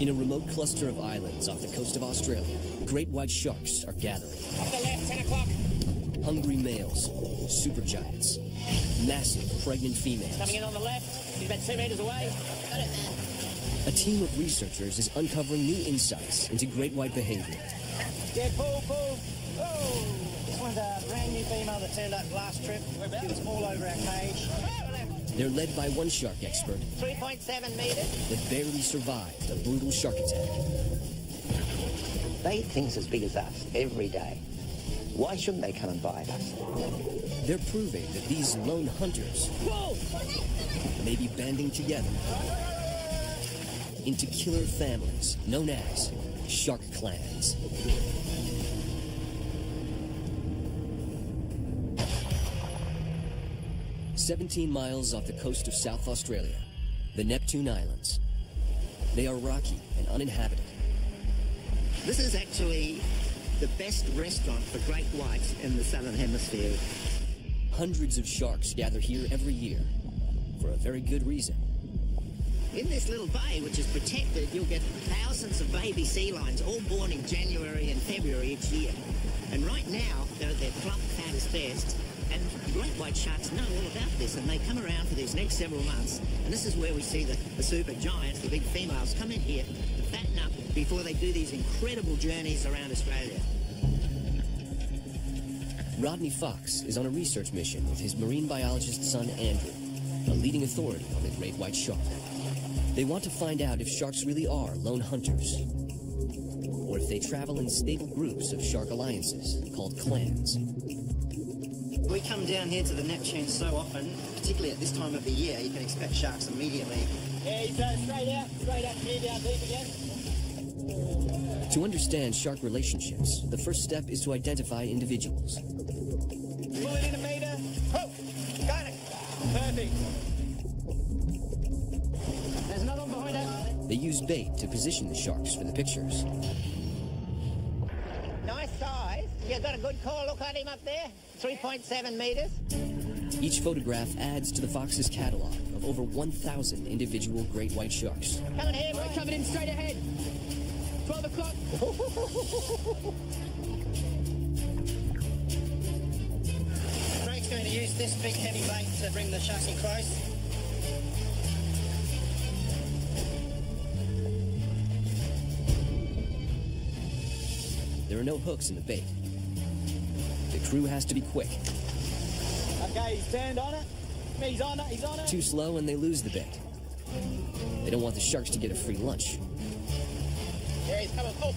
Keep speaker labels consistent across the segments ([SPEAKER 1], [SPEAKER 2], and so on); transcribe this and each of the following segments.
[SPEAKER 1] In a remote cluster of islands off the coast of Australia, great white sharks are gathering.
[SPEAKER 2] Off the left, 10 o'clock.
[SPEAKER 1] Hungry males, supergiants, massive pregnant females.
[SPEAKER 2] Coming in on the left. He's about 2 meters away. Got it, man.
[SPEAKER 1] A team of researchers is uncovering new insights into great white behavior.
[SPEAKER 2] Yeah, pull. Oh! This one's a brand new female that turned up last trip. She was all over our cage.
[SPEAKER 1] They're led by one shark expert
[SPEAKER 2] 3.7 meters.
[SPEAKER 1] that barely survived a brutal shark attack.
[SPEAKER 3] They eat things as big as us every day. Why shouldn't they come and bite us?
[SPEAKER 1] They're proving that these lone hunters may be banding together into killer families known as shark clans. "17 miles off the coast of South Australia, the Neptune Islands. They are rocky and uninhabited.
[SPEAKER 4] This is actually the best restaurant for great whites in the Southern Hemisphere.
[SPEAKER 1] Hundreds of sharks gather here every year for a very good reason.
[SPEAKER 4] In this little bay, which is protected, you'll get thousands of baby sea lions, all born in January and February each year. And right now, they're at their plump, fattest best. And great white sharks know all about this, and they come around for these next several months. And this is where we see the super giants, the big females, come in here to fatten up before they do these incredible journeys around Australia.
[SPEAKER 1] Rodney Fox is on a research mission with his marine biologist son Andrew, a leading authority on the great white shark. They want to find out if sharks really are lone hunters, or if they travel in stable groups of shark alliances called clans.
[SPEAKER 4] We come down here to the Neptune so often, particularly at this time of the year, you can expect sharks immediately.
[SPEAKER 2] Yeah, he's straight out, clear down deep again.
[SPEAKER 1] To understand shark relationships, the first step is to identify individuals.
[SPEAKER 2] Pull it in a meter. Oh, got it. Perfect. There's another one behind us.
[SPEAKER 1] They use bait to position the sharks for the pictures.
[SPEAKER 4] Nice size. You got a good call. Look at him up there. 3.7 meters.
[SPEAKER 1] Each photograph adds to the Fox's catalog of over 1,000 individual great white sharks.
[SPEAKER 2] Coming here, bro. Coming in straight ahead. 12 o'clock. Frank's going to use this big heavy bait to bring the sharks in close.
[SPEAKER 1] There are no hooks in the bait. The crew has to be quick.
[SPEAKER 2] Okay, he's turned on it. He's on it.
[SPEAKER 1] Too slow and they lose the bait. They don't want the sharks to get a free lunch.
[SPEAKER 2] Yeah, he's coming. Pull.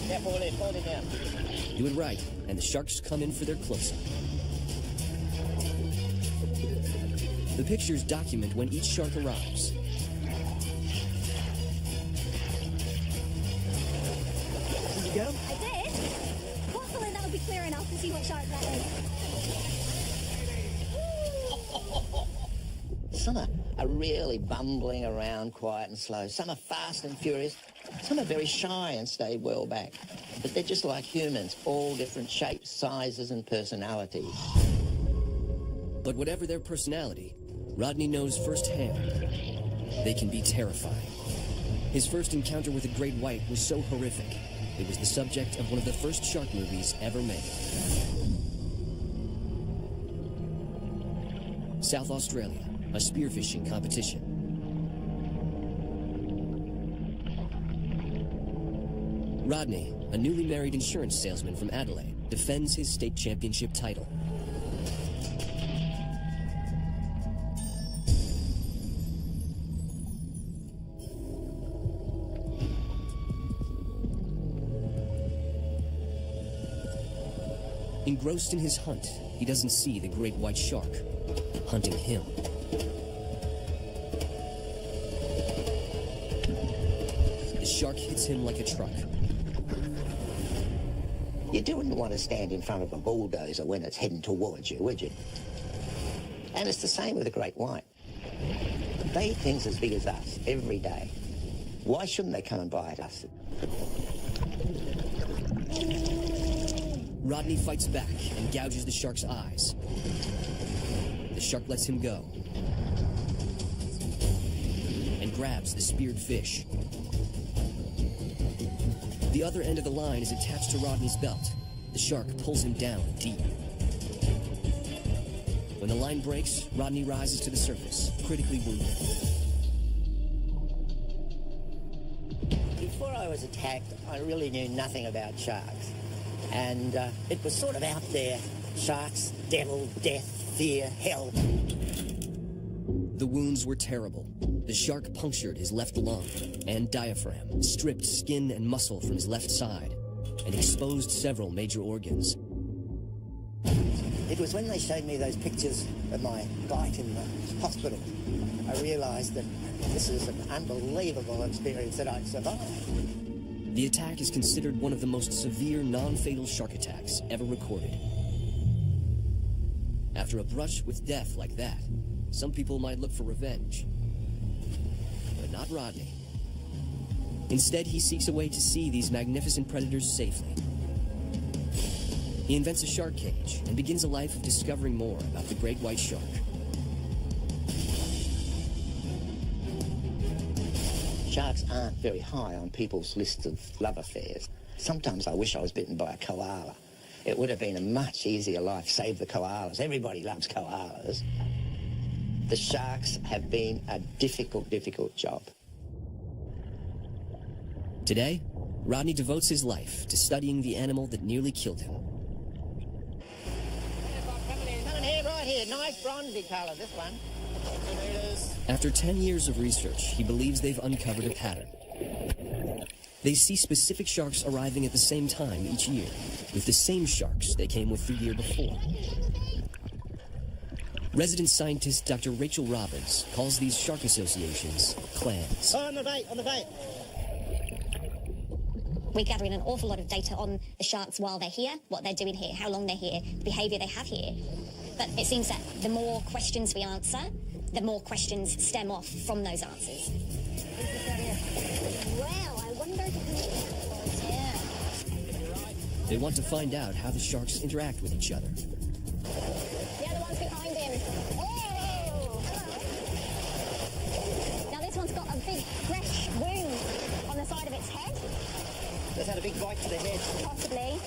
[SPEAKER 2] Yeah, pull it down.
[SPEAKER 1] Do it right, and the sharks come in for their close-up. The pictures document when each shark arrives.
[SPEAKER 4] Did you get him?
[SPEAKER 5] I did. Hopefully that'll be clear enough to see what shark that is.
[SPEAKER 3] Some are really bumbling around quiet and slow. Some are fast and furious. Some are very shy and stay well back. But they're just like humans, all different shapes, sizes and personalities.
[SPEAKER 1] But whatever their personality, Rodney knows firsthand they can be terrifying. His first encounter with a great white was so horrific, it was the subject of one of the first shark movies ever made. South Australia, a spearfishing competition. Rodney, a newly married insurance salesman from Adelaide, defends his state championship title. Engrossed in his hunt, he doesn't see the great white shark hunting him. The shark hits him like a truck.
[SPEAKER 3] You wouldn't want to stand in front of a bulldozer when it's heading towards you, would you? And it's the same with a great white. They eat things as big as us every day. Why shouldn't they come and bite us?
[SPEAKER 1] Rodney fights back and gouges the shark's eyes. The shark lets him go and grabs the speared fish. The other end of the line is attached to Rodney's belt. The shark pulls him down deep. When the line breaks, Rodney rises to the surface, critically wounded.
[SPEAKER 3] Before I was attacked, I really knew nothing about sharks. And it was sort of out there. Sharks, devil, death, fear, hell.
[SPEAKER 1] The wounds were terrible. The shark punctured his left lung and diaphragm, stripped skin and muscle from his left side, and exposed several major organs.
[SPEAKER 3] It was when they showed me those pictures of my bite in the hospital, I realised that this is an unbelievable experience that I'd survived.
[SPEAKER 1] The attack is considered one of the most severe non-fatal shark attacks ever recorded. After a brush with death like that, some people might look for revenge. But not Rodney. Instead, he seeks a way to see these magnificent predators safely. He invents a shark cage and begins a life of discovering more about the great white shark.
[SPEAKER 3] Sharks aren't very high on people's list of love affairs. Sometimes I wish I was bitten by a koala. It would have been a much easier life. Save the koalas. Everybody loves koalas. The sharks have been a difficult, difficult job.
[SPEAKER 1] Today, Rodney devotes his life to studying the animal that nearly killed him.
[SPEAKER 3] Coming here, right here. Nice bronzy colour, this one.
[SPEAKER 1] After 10 years of research, he believes they've uncovered a pattern. They see specific sharks arriving at the same time each year, with the same sharks they came with the year before. Resident scientist Dr. Rachel Robbins calls these shark associations clans.
[SPEAKER 2] Oh, on the bait, on the bait.
[SPEAKER 5] We're gathering an awful lot of data on the sharks while they're here, what they're doing here, how long they're here, the behaviour they have here. But it seems that the more questions we answer, the more questions stem off from those answers. Well, I wonder if
[SPEAKER 1] They want to find out how the sharks interact with each other.
[SPEAKER 5] The other one's behind him. Oh! Now this one's got a big fresh wound on the side of its head.
[SPEAKER 3] It's had a big bite to the head.
[SPEAKER 5] Possibly.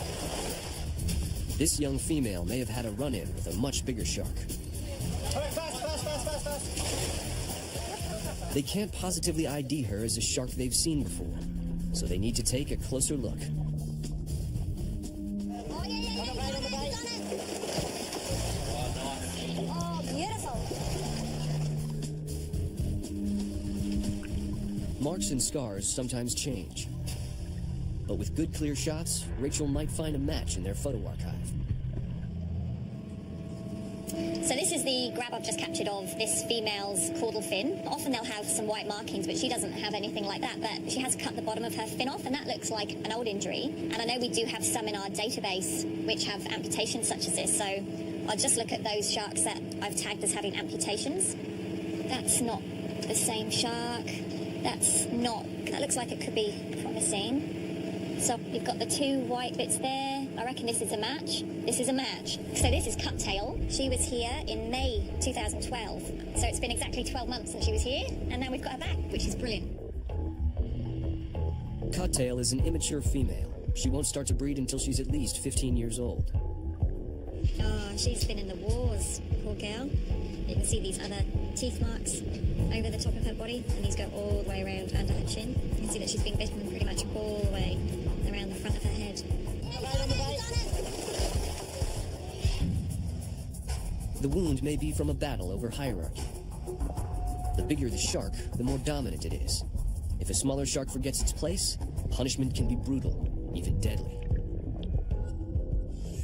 [SPEAKER 1] This young female may have had a run-in with a much bigger shark.
[SPEAKER 2] All right, fast.
[SPEAKER 1] They can't positively ID her as a shark they've seen before, so they need to take a closer look.
[SPEAKER 5] Oh, yeah. On the bait. Oh, beautiful.
[SPEAKER 1] Marks and scars sometimes change. But with good, clear shots, Rachel might find a match in their photo archive.
[SPEAKER 5] So this is the grab I've just captured of this female's caudal fin. Often they'll have some white markings, but she doesn't have anything like that. But she has cut the bottom of her fin off, and that looks like an old injury. And I know we do have some in our database which have amputations such as this. So I'll just look at those sharks that I've tagged as having amputations. That's not the same shark. That looks like it could be promising. So you've got the two white bits there. I reckon this is a match. This is a match. So this is Cuttail. She was here in May 2012. So it's been exactly 12 months since she was here, and now we've got her back, which is brilliant.
[SPEAKER 1] Cuttail is an immature female. She won't start to breed until she's at least 15 years old.
[SPEAKER 5] Oh, she's been in the wars, poor girl. You can see these other teeth marks over the top of her body, and these go all the way around under her chin. You can see that she's been bitten pretty much all the way around the front of her head.
[SPEAKER 1] The wound may be from a battle over hierarchy. The bigger the shark, the more dominant it is. If a smaller shark forgets its place, punishment can be brutal, even deadly.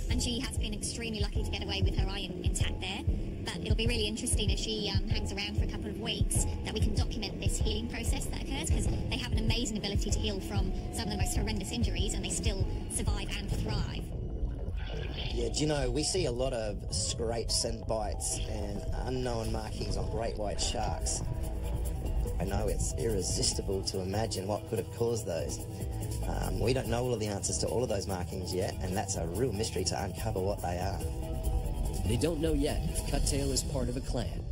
[SPEAKER 5] And she has been extremely lucky to get away with her eye intact there. But it'll be really interesting if she hangs around for a couple of weeks, that we can document this healing process that occurs, because they have an amazing ability to heal from some of the most horrendous injuries, and they still survive and thrive.
[SPEAKER 6] Yeah, do you know, we see a lot of scrapes and bites and unknown markings on great white sharks. I know it's irresistible to imagine what could have caused those. We don't know all of the answers to all of those markings yet, and that's a real mystery to uncover what they are.
[SPEAKER 1] They don't know yet if Cuttail is part of a clan.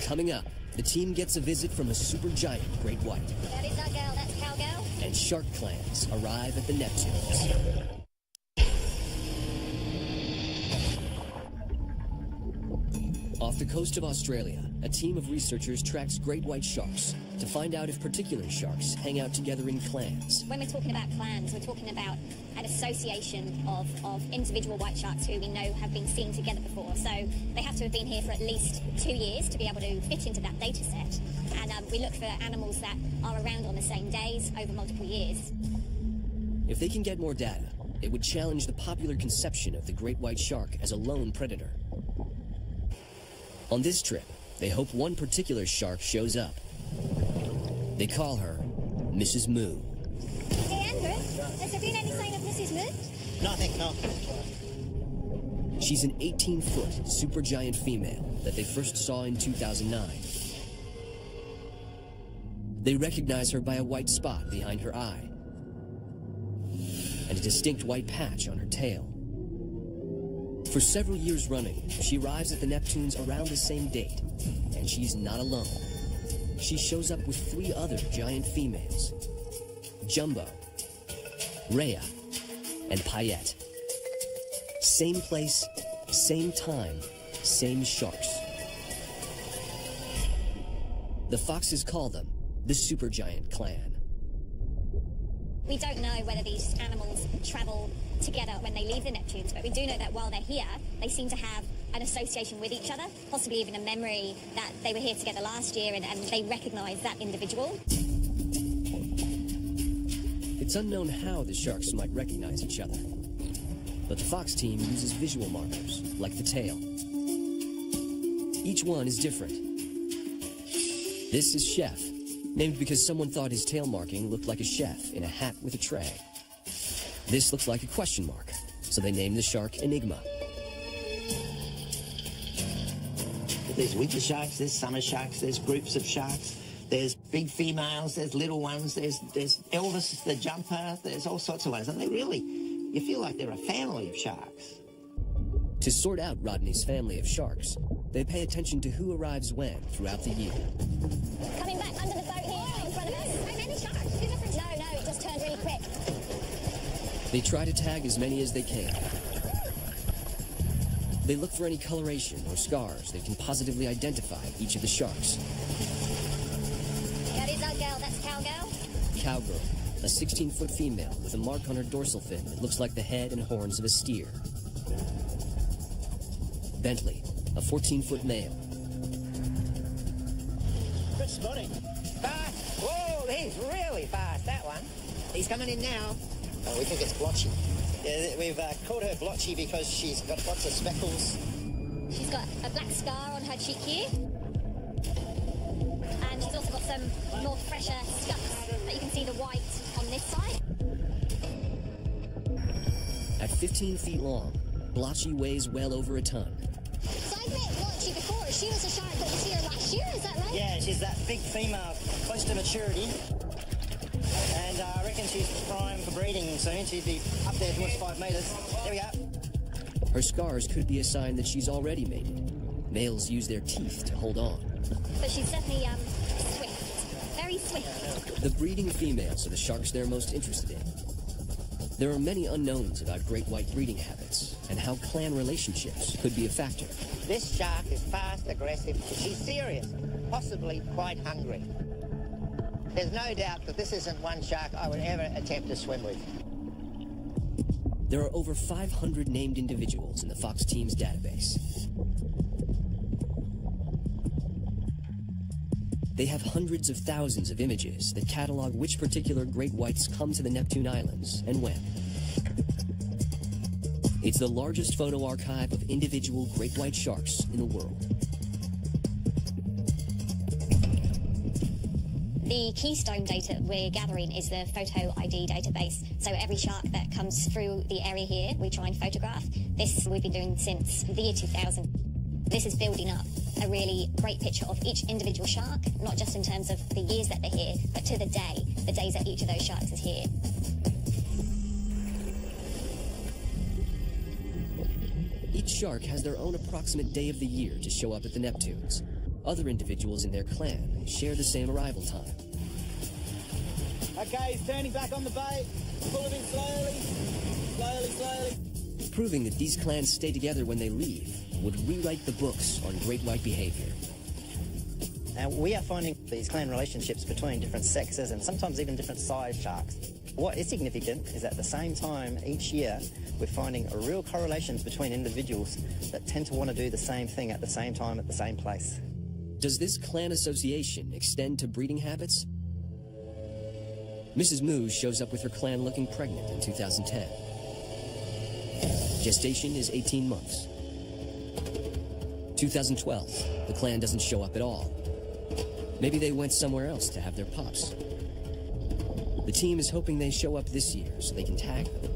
[SPEAKER 1] Coming up, the team gets a visit from a supergiant great white,
[SPEAKER 5] That is our girl, that's Cowgirl.
[SPEAKER 1] and shark clans arrive at the Neptunes. Off the coast of Australia, a team of researchers tracks great white sharks to find out if particular sharks hang out together in clans.
[SPEAKER 5] When we're talking about clans, we're talking about an association of individual white sharks who we know have been seen together before. So they have to have been here for at least 2 years to be able to fit into that data set. And we look for animals that are around on the same days over multiple years.
[SPEAKER 1] If they can get more data, it would challenge the popular conception of the great white shark as a lone predator. On this trip, they hope one particular shark shows up. They call her Mrs. Moo.
[SPEAKER 5] Hey Andrew, has there been any sign of Mrs. Moo?
[SPEAKER 2] Nothing, no.
[SPEAKER 1] She's an 18-foot supergiant female that they first saw in 2009. They recognize her by a white spot behind her eye and a distinct white patch on her tail. For several years running, she arrives at the Neptunes around the same date, and she's not alone. She shows up with 3 other giant females: Jumbo, Rhea, and Payette. Same place, same time, same sharks. The foxes call them the Supergiant Clan.
[SPEAKER 5] We don't know whether these animals travel together when they leave the Neptunes, but we do know that while they're here, they seem to have an association with each other, possibly even a memory that they were here together last year and they recognize that individual.
[SPEAKER 1] It's unknown how the sharks might recognize each other, but the Fox team uses visual markers, like the tail. Each one is different. This is Chef, named because someone thought his tail marking looked like a chef in a hat with a tray. This looks like a question mark, so they named the shark Enigma.
[SPEAKER 3] There's winter sharks, there's summer sharks, there's groups of sharks, there's big females, there's little ones, there's Elvis the jumper, there's all sorts of ones, and you feel like they're a family of sharks.
[SPEAKER 1] To sort out Rodney's family of sharks, they pay attention to who arrives when throughout the year.
[SPEAKER 5] Coming back under the boat here in front of us. How many sharks? No, it just turned really quick.
[SPEAKER 1] They try to tag as many as they can. They look for any coloration or scars that can positively identify each of the sharks.
[SPEAKER 5] That is our girl, that's Cowgirl.
[SPEAKER 1] Cowgirl, a 16-foot female with a mark on her dorsal fin that looks like the head and horns of a steer. Bentley, a 14-foot male.
[SPEAKER 2] Good spotting.
[SPEAKER 3] Fast! Whoa, he's really fast, that one. He's coming in now. Oh, we think it's blotchy.
[SPEAKER 2] Yeah, we've called her blotchy because she's got lots of speckles.
[SPEAKER 5] She's got a black scar on her cheek here. And she's also got some more fresher scuffs, but you can see the white on this side.
[SPEAKER 1] At 15 feet long, Blotchy weighs well over a ton.
[SPEAKER 5] So I've met Blotchy before. She was a shark that was here last year, is that right?
[SPEAKER 2] Yeah, she's that big female, close to maturity. And I reckon she's prime for breeding soon. She'd be up there towards 5 metres. There we go.
[SPEAKER 1] Her scars could be a sign that she's already mated. Males use their teeth to hold on.
[SPEAKER 5] But she's definitely swift. Very swift.
[SPEAKER 1] The breeding females are the sharks they're most interested in. There are many unknowns about great white breeding habits and how clan relationships could be a factor.
[SPEAKER 3] This shark is fast, aggressive. She's serious, possibly quite hungry. There's no doubt that this isn't one shark I would ever attempt to swim with.
[SPEAKER 1] There are over 500 named individuals in the Fox team's database. They have hundreds of thousands of images that catalog which particular great whites come to the Neptune Islands and when. It's the largest photo archive of individual great white sharks in the world.
[SPEAKER 5] The keystone data we're gathering is the photo ID database. So every shark that comes through the area here, we try and photograph. This we've been doing since the year 2000. This is building up a really great picture of each individual shark, not just in terms of the years that they're here, but to the days that each of those sharks is here.
[SPEAKER 1] Each shark has their own approximate day of the year to show up at the Neptunes. other individuals in their clan share the same arrival time.
[SPEAKER 7] Okay, he's turning back on the bait. Pull him in slowly.
[SPEAKER 1] Proving that these clans stay together when they leave would rewrite the books on great white behavior.
[SPEAKER 6] And we are finding these clan relationships between different sexes and sometimes even different size sharks. What is significant is at the same time each year we're finding a real correlations between individuals that tend to want to do the same thing at the same time at the same place.
[SPEAKER 1] Does this clan association extend to breeding habits? Mrs. Moo shows up with her clan looking pregnant in 2010. Gestation is 18 months. 2012, the clan doesn't show up at all. Maybe they went somewhere else to have their pups. The team is hoping they show up this year so they can tag them.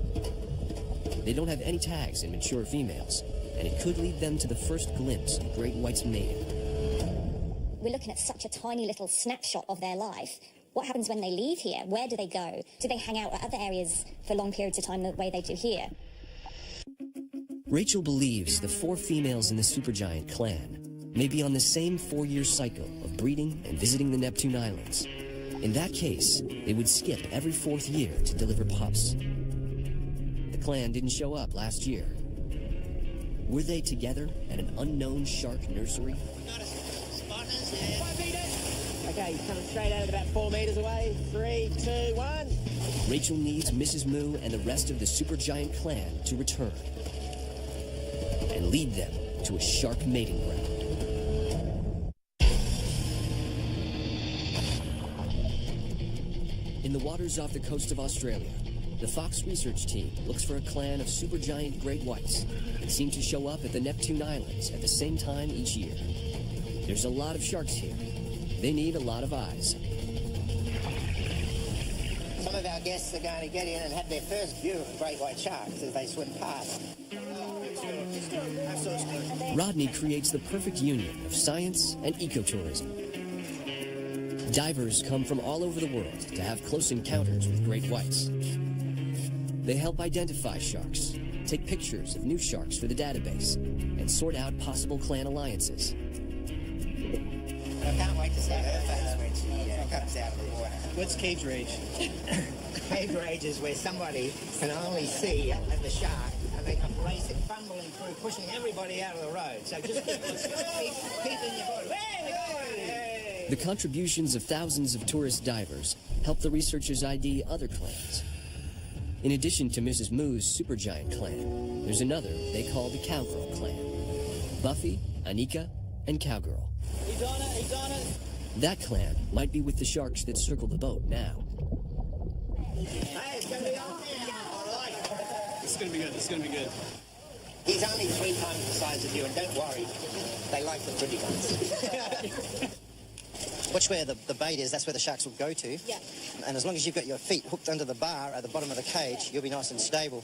[SPEAKER 1] They don't have any tags in mature females, and it could lead them to the first glimpse of great white's mating.
[SPEAKER 5] We're looking at such a tiny little snapshot of their life. What happens when they leave here? Where do they go? Do they hang out at other areas for long periods of time the way they do here?
[SPEAKER 1] Rachel believes the 4 females in the supergiant clan may be on the same 4-year cycle of breeding and visiting the Neptune Islands. In that case, they would skip every 4th year to deliver pups. The clan didn't show up last year. Were they together at an unknown shark nursery?
[SPEAKER 7] Okay, he's coming straight out at about 4 meters away. 3, 2, 1.
[SPEAKER 1] Rachel needs Mrs. Moo and the rest of the supergiant clan to return and lead them to a shark mating ground. In the waters off the coast of Australia, the Fox research team looks for a clan of supergiant great whites that seem to show up at the Neptune Islands at the same time each year. There's a lot of sharks here. They need a lot of eyes.
[SPEAKER 3] Some of our guests are going to get in and have their first view of great white sharks as they swim past.
[SPEAKER 1] Rodney creates the perfect union of science and ecotourism. Divers come from all over the world to have close encounters with great whites. They help identify sharks, take pictures of new sharks for the database, and sort out possible clan alliances.
[SPEAKER 3] I can't wait to see her face when she comes out of the water.
[SPEAKER 7] What's cage rage?
[SPEAKER 3] Cage rage is where somebody can only see the shark and they come racing, fumbling through, pushing everybody out of the road. So just keep in your body.
[SPEAKER 1] The contributions of thousands of tourist divers help the researchers ID other clans. In addition to Mrs. Moo's supergiant clan, there's another they call the Cowgirl clan. Buffy, Anika, and Cowgirl.
[SPEAKER 7] He's on it.
[SPEAKER 1] That clan might be with the sharks that circle the boat now.
[SPEAKER 3] Hey, it's going to be on. All right.
[SPEAKER 7] This is going to be good.
[SPEAKER 3] He's only 3 times the size of you, and don't worry, they like the pretty ones.
[SPEAKER 6] Watch where the bait is, that's where the sharks will go to.
[SPEAKER 5] Yeah.
[SPEAKER 6] And as long as you've got your feet hooked under the bar at the bottom of the cage, you'll be nice and stable.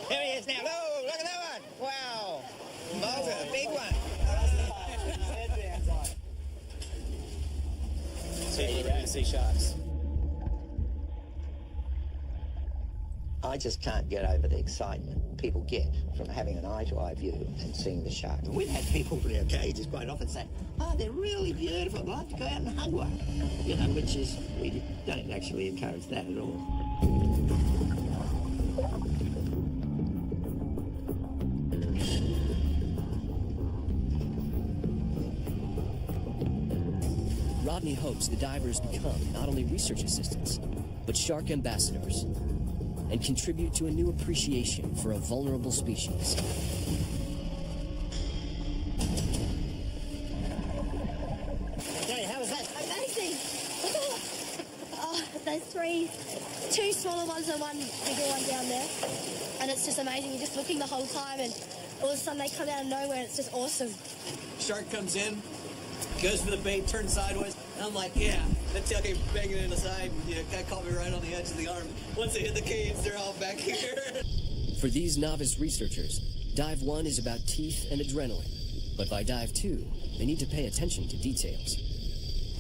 [SPEAKER 3] Here he is now. Oh, look at that one. Wow. Mulder, a big one.
[SPEAKER 7] So you're going to see sharks.
[SPEAKER 3] I just can't get over the excitement people get from having an eye-to-eye view and seeing the shark. We've had people in our cages quite often say, oh, they're really beautiful, I'd like to go out and hug one. You know, which is, we don't actually encourage that at all.
[SPEAKER 1] Rodney hopes the divers become not only research assistants, but shark ambassadors, and contribute to a new appreciation for a vulnerable species.
[SPEAKER 3] Hey, how was that?
[SPEAKER 8] Amazing! Oh, those 2 smaller ones and 1 bigger one down there. And it's just amazing. You're just looking the whole time and all of a sudden they come out of nowhere and it's just awesome.
[SPEAKER 9] Shark comes in, goes for the bait, turns sideways, and I'm like, yeah. That tail came banging in the side, and that caught me right on the edge of the arm. Once they hit the cage, they're all back here.
[SPEAKER 1] For these novice researchers, Dive 1 is about teeth and adrenaline. But by Dive 2, they need to pay attention to details.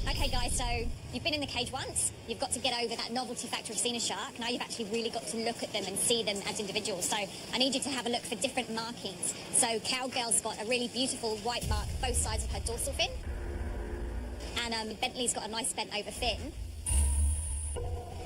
[SPEAKER 5] Okay, guys, so you've been in the cage once. You've got to get over that novelty factor of seeing a shark. Now you've actually really got to look at them and see them as individuals. So I need you to have a look for different markings. So Cowgirl's got a really beautiful white mark both sides of her dorsal fin. And Bentley's got a nice bent over fin.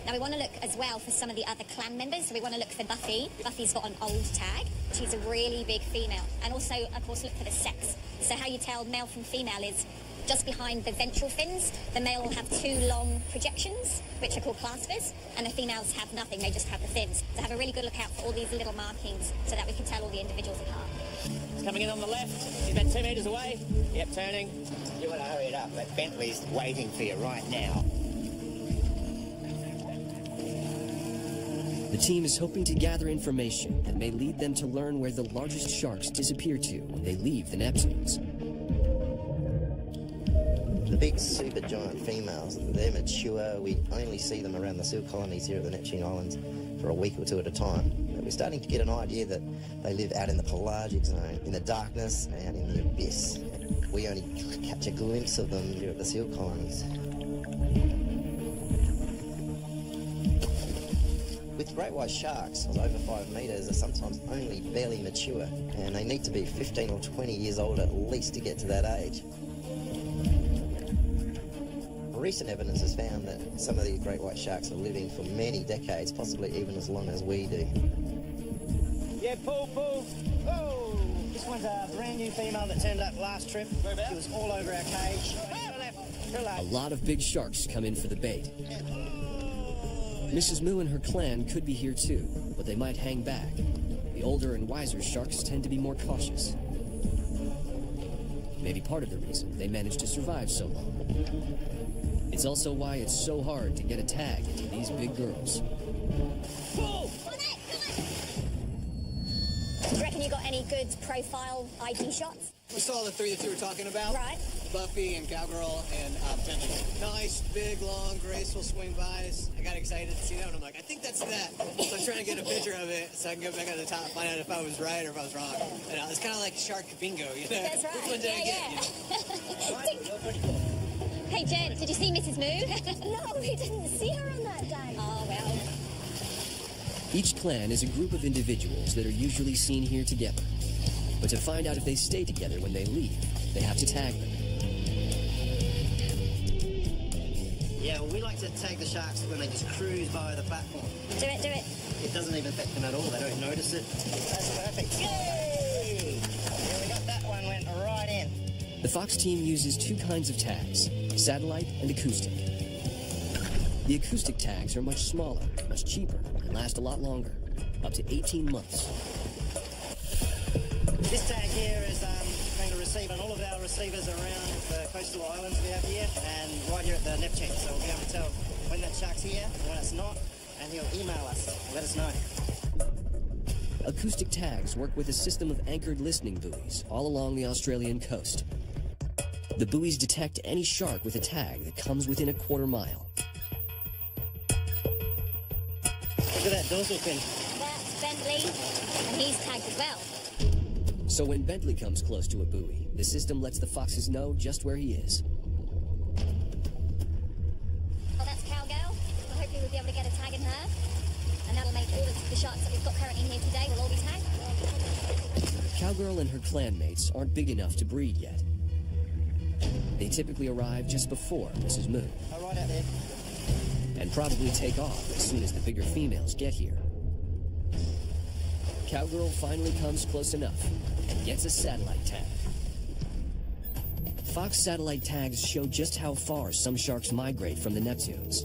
[SPEAKER 5] Now we want to look as well for some of the other clan members. So we want to look for Buffy. Buffy's got an old tag. She's a really big female. And also, of course, look for the sex. So how you tell male from female is just behind the ventral fins. The male will have 2 long projections, which are called claspers, and the females have nothing. They just have the fins. So have a really good look out for all these little markings so that we can tell all the individuals apart.
[SPEAKER 7] He's coming in on the left. He's about 2 metres away. Yep, turning.
[SPEAKER 3] You want to hurry it up, but Bentley's waiting for you right now.
[SPEAKER 1] The team is hoping to gather information that may lead them to learn where the largest sharks disappear to when they leave the Neptunes.
[SPEAKER 6] The big supergiant females, they're mature. We only see them around the seal colonies here at the Neptune Islands for a week or 2 at a time. But we're starting to get an idea that they live out in the pelagic zone, in the darkness and out in the abyss. We only catch a glimpse of them here at the seal colonies. With great white sharks, over 5 metres, are sometimes only barely mature, and they need to be 15 or 20 years old at least to get to that age. Recent evidence has found that some of these great white sharks are living for many decades, possibly even as long as we do.
[SPEAKER 2] Yeah, pull. Oh! This one's a brand new female that turned up last trip. She was all over our cage.
[SPEAKER 1] A lot of big sharks come in for the bait. Mrs. Moo and her clan could be here too, but they might hang back. The older and wiser sharks tend to be more cautious. Maybe part of the reason they managed to survive so long. It's also why it's so hard to get a tag into these big girls.
[SPEAKER 5] Do you reckon you got any good profile ID shots?
[SPEAKER 9] We saw the 3 that you were talking about.
[SPEAKER 5] Right.
[SPEAKER 9] Buffy and Cowgirl and Bentley. Nice, big, long, graceful swing bys. I got excited to see that, and I'm like, I think that's that. So I'm trying to get a picture of it so I can go back on the top and find out if I was right or if I was wrong. And it's kind of like shark bingo, you know?
[SPEAKER 5] That's right.
[SPEAKER 9] Which one did I get? You know?
[SPEAKER 5] Hey, Jen, did you see Mrs. Moo?
[SPEAKER 8] No, we didn't see her on that day.
[SPEAKER 5] Oh, well.
[SPEAKER 1] Each clan is a group of individuals that are usually seen here together. But to find out if they stay together when they leave, they have to tag them.
[SPEAKER 2] Yeah, well, we like to tag the sharks when they just cruise by the platform.
[SPEAKER 5] Do it.
[SPEAKER 2] It doesn't even affect them at all. They don't notice it. That's perfect. Yay! Yeah, we got that one, went right in.
[SPEAKER 1] The Fox team uses 2 kinds of tags, satellite and acoustic. The acoustic tags are much smaller, much cheaper, and last a lot longer, up to 18 months.
[SPEAKER 2] This tag here is going to receive on all of our receivers around the coastal islands we have here and right here at the Neptune. So we'll be able to tell when that shark's here and when it's not, and he'll email us and let us know.
[SPEAKER 1] Acoustic tags work with a system of anchored listening buoys all along the Australian coast. The buoys detect any shark with a tag that comes within a quarter mile.
[SPEAKER 2] Look at that dorsal fin.
[SPEAKER 5] That's Bentley, and he's tagged as well.
[SPEAKER 1] So when Bentley comes close to a buoy, the system lets the foxes know just where he is.
[SPEAKER 5] Oh, that's Cowgirl. So hopefully we'll be able to get a tag in her. And that'll make all of the sharks that we've got currently here today will all be tagged.
[SPEAKER 1] Cowgirl and her clanmates aren't big enough to breed yet. They typically arrive just before Mrs. Moo.
[SPEAKER 2] Oh, right out there.
[SPEAKER 1] And probably take off as soon as the bigger females get here. Cowgirl finally comes close enough and gets a satellite tag. Fox satellite tags show just how far some sharks migrate from the Neptunes.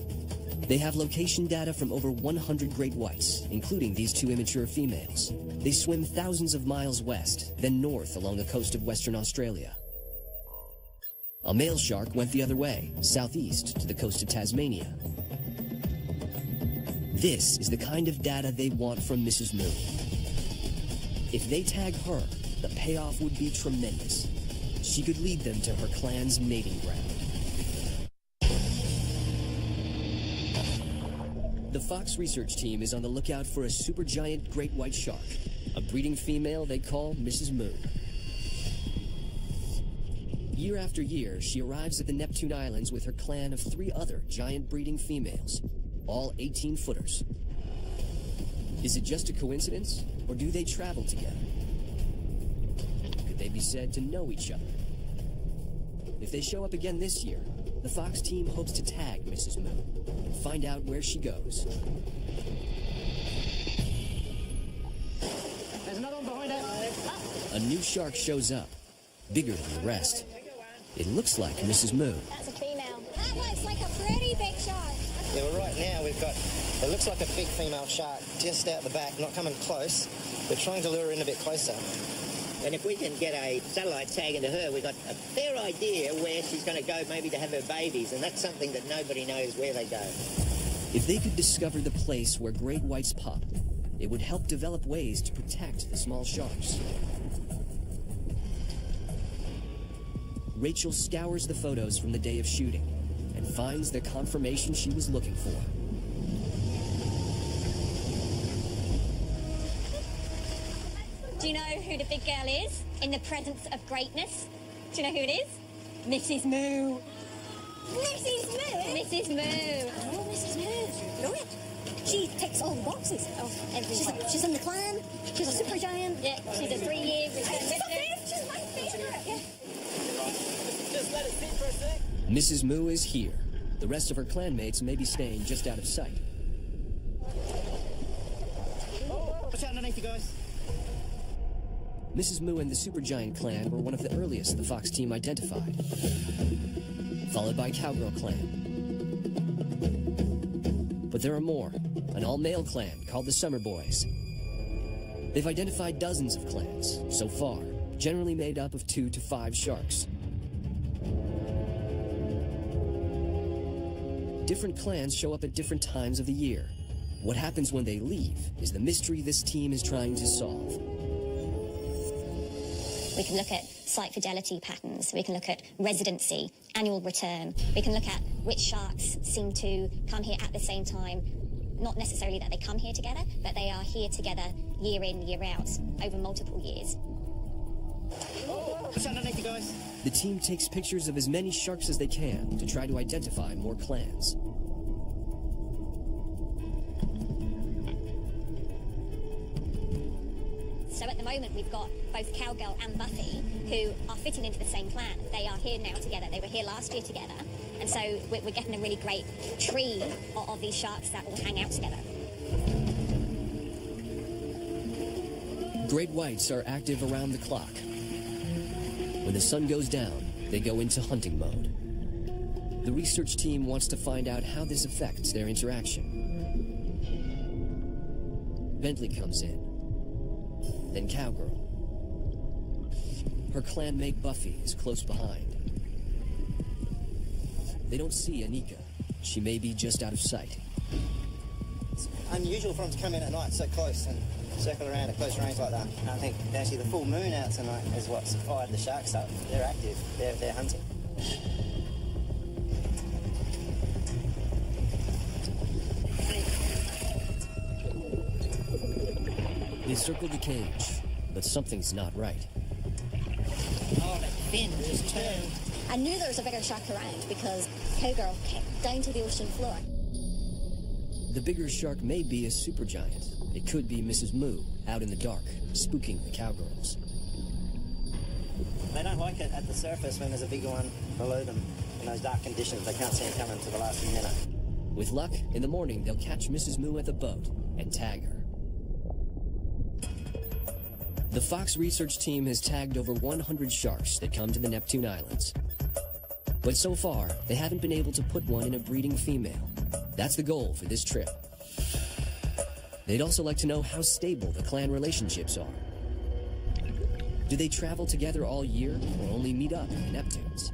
[SPEAKER 1] They have location data from over 100 great whites, including these 2 immature females. They swim thousands of miles west, then north along the coast of Western Australia. A male shark went the other way, southeast to the coast of Tasmania. This is the kind of data they want from Mrs. Moo. If they tag her, the payoff would be tremendous. She could lead them to her clan's mating ground. The Fox research team is on the lookout for a supergiant great white shark, a breeding female they call Mrs. Moo. Year after year, she arrives at the Neptune Islands with her clan of 3 other giant breeding females, all 18-footers. Is it just a coincidence, or do they travel together? Could they be said to know each other? If they show up again this year, the the Fox team hopes to tag Mrs. Moo and find out where she goes.
[SPEAKER 2] There's another one behind us.
[SPEAKER 1] A new shark shows up, bigger than the rest. It looks like Mrs. Moo.
[SPEAKER 5] That's a female. That looks like a pretty big shark.
[SPEAKER 6] Yeah, well, right now we've got, it looks like a big female shark just out the back, not coming close. We're trying to lure her in a bit closer.
[SPEAKER 4] And if we can get a satellite tag into her, we've got a fair idea where she's going to go maybe to have her babies, and that's something that nobody knows where they go.
[SPEAKER 1] If they could discover the place where great whites pop, it would help develop ways to protect the small sharks. Rachel scours the photos from the day of shooting and finds the confirmation she was looking for.
[SPEAKER 5] Do you know who the big girl is in the presence of greatness? Do you know who it is? Mrs. Moo.
[SPEAKER 8] Mrs. Moo?
[SPEAKER 5] Mrs. Moo.
[SPEAKER 8] Oh, Mrs. Moo. Know it. She ticks all the boxes.
[SPEAKER 5] Oh, everyone.
[SPEAKER 8] She's in the clan. She's a super giant.
[SPEAKER 5] Yeah, she's a 3-year return visitor.
[SPEAKER 8] She's my favorite. Yeah.
[SPEAKER 7] Just let it sit for a sec.
[SPEAKER 1] Mrs. Moo is here. The rest of her clanmates may be staying just out of sight.
[SPEAKER 2] Watch out underneath you guys.
[SPEAKER 1] Mrs. Moo and the Supergiant clan were one of the earliest the Fox team identified, followed by Cowgirl clan. But there are more, an all-male clan called the Summer Boys. They've identified dozens of clans, so far, generally made up of 2 to 5 sharks. Different clans show up at different times of the year. What happens when they leave is the mystery this team is trying to solve.
[SPEAKER 5] We can look at site fidelity patterns. We can look at residency, annual return. We can look at which sharks seem to come here at the same time. Not necessarily that they come here together, but they are here together year in, year out, over multiple years.
[SPEAKER 2] Watch out underneath you guys.
[SPEAKER 1] The team takes pictures of as many sharks as they can to try to identify more clans.
[SPEAKER 5] So at the moment, we've got both Cowgirl and Buffy, who are fitting into the same clan. They are here now together. They were here last year together. And so we're getting a really great tree of these sharks that will hang out together.
[SPEAKER 1] Great whites are active around the clock. When the sun goes down, they go into hunting mode. The research team wants to find out how this affects their interaction. Bentley comes in. Then Cowgirl. Her clanmate Buffy is close behind. They don't see Anika. She may be just out of sight.
[SPEAKER 6] It's unusual for them to come in at night so close and circle around at close range like that. And I think actually the full moon out tonight is what's fired the sharks up. They're active. They're hunting.
[SPEAKER 1] They circle the cage, but something's not right.
[SPEAKER 4] Oh, the fin just turned.
[SPEAKER 8] I knew there was a bigger shark around because Cowgirl kept down to the ocean floor.
[SPEAKER 1] The bigger shark may be a supergiant. It could be Mrs. Moo, out in the dark, spooking the cowgirls.
[SPEAKER 6] They don't like it at the surface when there's a bigger one below them. In those dark conditions, they can't see it coming to the last minute.
[SPEAKER 1] With luck, in the morning, they'll catch Mrs. Moo at the boat and tag her. The Fox research team has tagged over 100 sharks that come to the Neptune Islands. But so far, they haven't been able to put one in a breeding female. That's the goal for this trip. They'd also like to know how stable the clan relationships are. Do they travel together all year or only meet up in the Neptunes?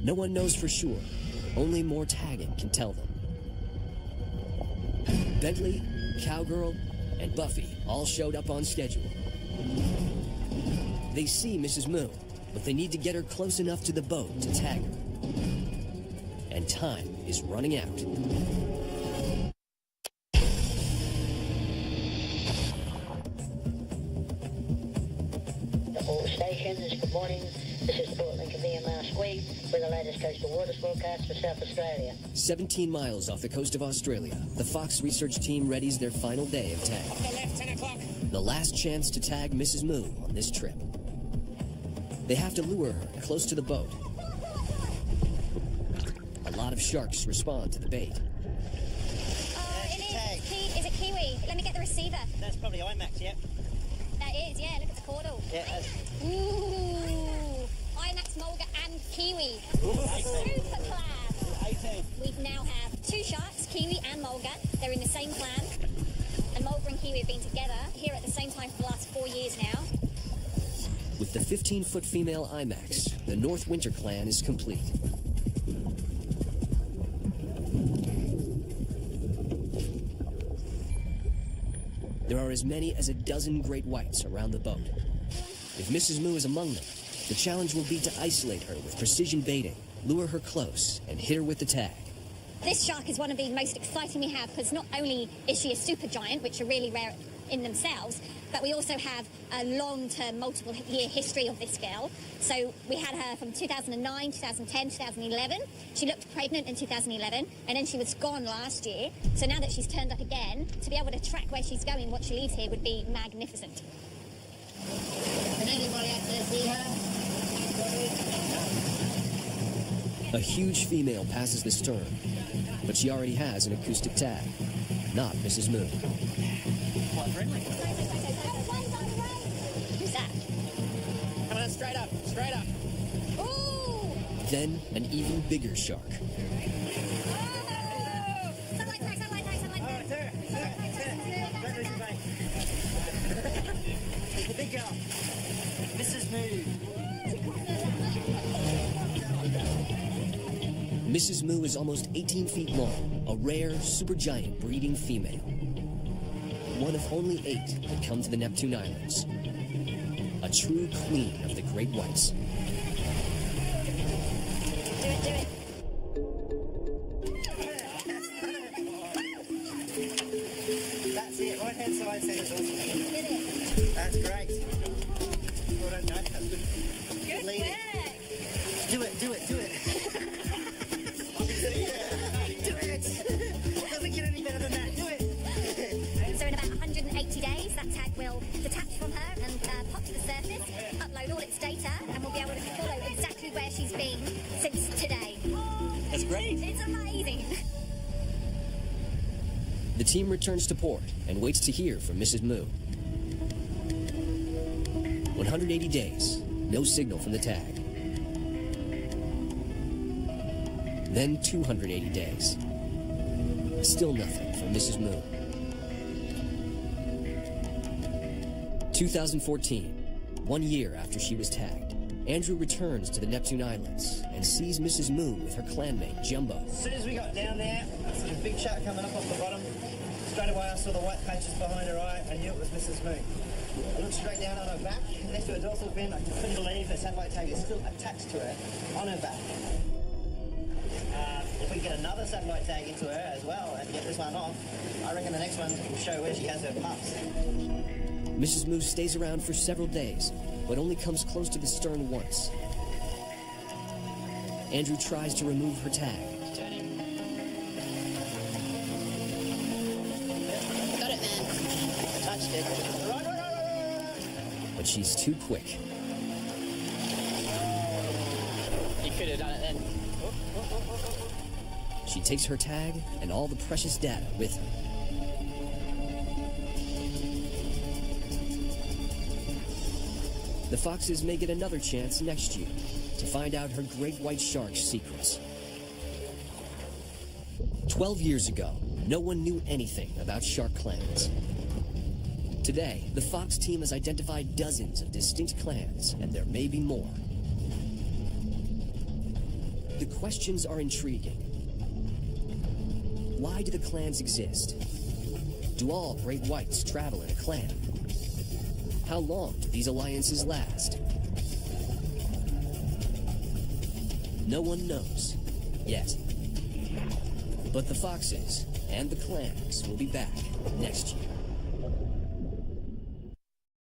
[SPEAKER 1] No one knows for sure. Only more tagging can tell them. Bentley, Cowgirl, and Buffy all showed up on schedule. They see Mrs. Moo, but they need to get her close enough to the boat to tag her. And time is running out.
[SPEAKER 10] All stations, good morning. This is the Portland convened last week with the latest coastal waters forecast for South Australia.
[SPEAKER 1] 17 miles off the coast of Australia, the Fox research team readies their final day of tag.
[SPEAKER 7] On the left, 10 o'clock.
[SPEAKER 1] The last chance to tag Mrs. Moo on this trip. They have to lure her close to the boat lot of sharks respond to the bait.
[SPEAKER 5] Oh,
[SPEAKER 2] There's
[SPEAKER 5] it
[SPEAKER 2] your tag.
[SPEAKER 5] is. Is it Kiwi? Let me get the receiver.
[SPEAKER 2] That's probably IMAX, yep.
[SPEAKER 5] That is, yeah. Look at the caudal.
[SPEAKER 2] Yeah, that's...
[SPEAKER 5] Ooh. IMAX, Mulga, and Kiwi. Super clam.
[SPEAKER 2] 18.
[SPEAKER 5] We now have 2 sharks, Kiwi and Mulga. They're in the same clan. And Mulga and Kiwi have been together here at the same time for the last 4 years now.
[SPEAKER 1] With the 15-foot female IMAX, the North Winter clan is complete. There are as many as a dozen great whites around the boat. If Mrs. Moo is among them, the challenge will be to isolate her with precision baiting, lure her close, and hit her with the tag.
[SPEAKER 5] This shark is one of the most exciting we have because not only is she a super giant, which are really rare in themselves, but we also have a long-term, multiple-year history of this girl. So we had her from 2009, 2010, 2011. She looked pregnant in 2011, and then she was gone last year. So now that she's turned up again, to be able to track where she's going, what she leaves here, would be magnificent.
[SPEAKER 4] Can anybody out there see her?
[SPEAKER 1] A huge female passes the stern, but she already has an acoustic tag, not Mrs. Moo.
[SPEAKER 2] Quite friendly.
[SPEAKER 5] Who's that?
[SPEAKER 2] Come on, straight up, straight up.
[SPEAKER 5] Ooh!
[SPEAKER 1] Then an even bigger shark.
[SPEAKER 5] Satellite tag, satellite tag, satellite tag.
[SPEAKER 2] Don't lose your mate. She's the big girl. Mrs. Moo.
[SPEAKER 1] Mrs. Moo is almost 18 feet long, a rare, supergiant breeding female. One of only 8 that come to the Neptune Islands. A true queen of the great whites.
[SPEAKER 5] Do it, do it.
[SPEAKER 2] That's it, right hand side centre's awesome.
[SPEAKER 5] Did it.
[SPEAKER 2] That's great. Well done, Dave. That's good.
[SPEAKER 5] Good
[SPEAKER 2] Lead it.
[SPEAKER 5] work.
[SPEAKER 2] Do it, do it, do it. Do it. Doesn't get any better than that. Do it.
[SPEAKER 5] So in about 180 days, that tag will detach from her and pop to the surface, upload all its data, and we'll be able to follow exactly where she's been since today.
[SPEAKER 2] That's great.
[SPEAKER 5] It's amazing.
[SPEAKER 1] The team returns to port and waits to hear from Mrs. Moo. 180 days, no signal from the tag. Then 280 days. Still nothing from Mrs. Moo. 2014, 1 year after she was tagged, Andrew returns to the Neptune Islands and sees Mrs. Moo with her clanmate, Jumbo.
[SPEAKER 2] As soon as we got down there, I saw a big shark coming up off the bottom. Straight away I saw the white patches behind her eye. I knew it was Mrs. Moo. I looked straight down on her back, next to her dorsal fin. I just couldn't believe the satellite tag is still attached to her on her back. If we get another satellite tag into her as well and get this one off, I reckon the next one will show where she has her pups.
[SPEAKER 1] Mrs. Moo stays around for several days, but only comes close to the stern once. Andrew tries to remove her tag.
[SPEAKER 4] Got it, man.
[SPEAKER 2] Touched it.
[SPEAKER 1] But she's too quick.
[SPEAKER 7] You could have done it then.
[SPEAKER 1] She takes her tag and all the precious data with her. The Foxes may get another chance next year to find out her great white shark's secrets. 12 years ago, no one knew anything about shark clans. Today, the Fox team has identified dozens of distinct clans, and there may be more. The questions are intriguing. Why do the clans exist? Do all great whites travel in a clan? How long do these alliances last? No one knows, yet. But the Foxes and the clans will be back next year.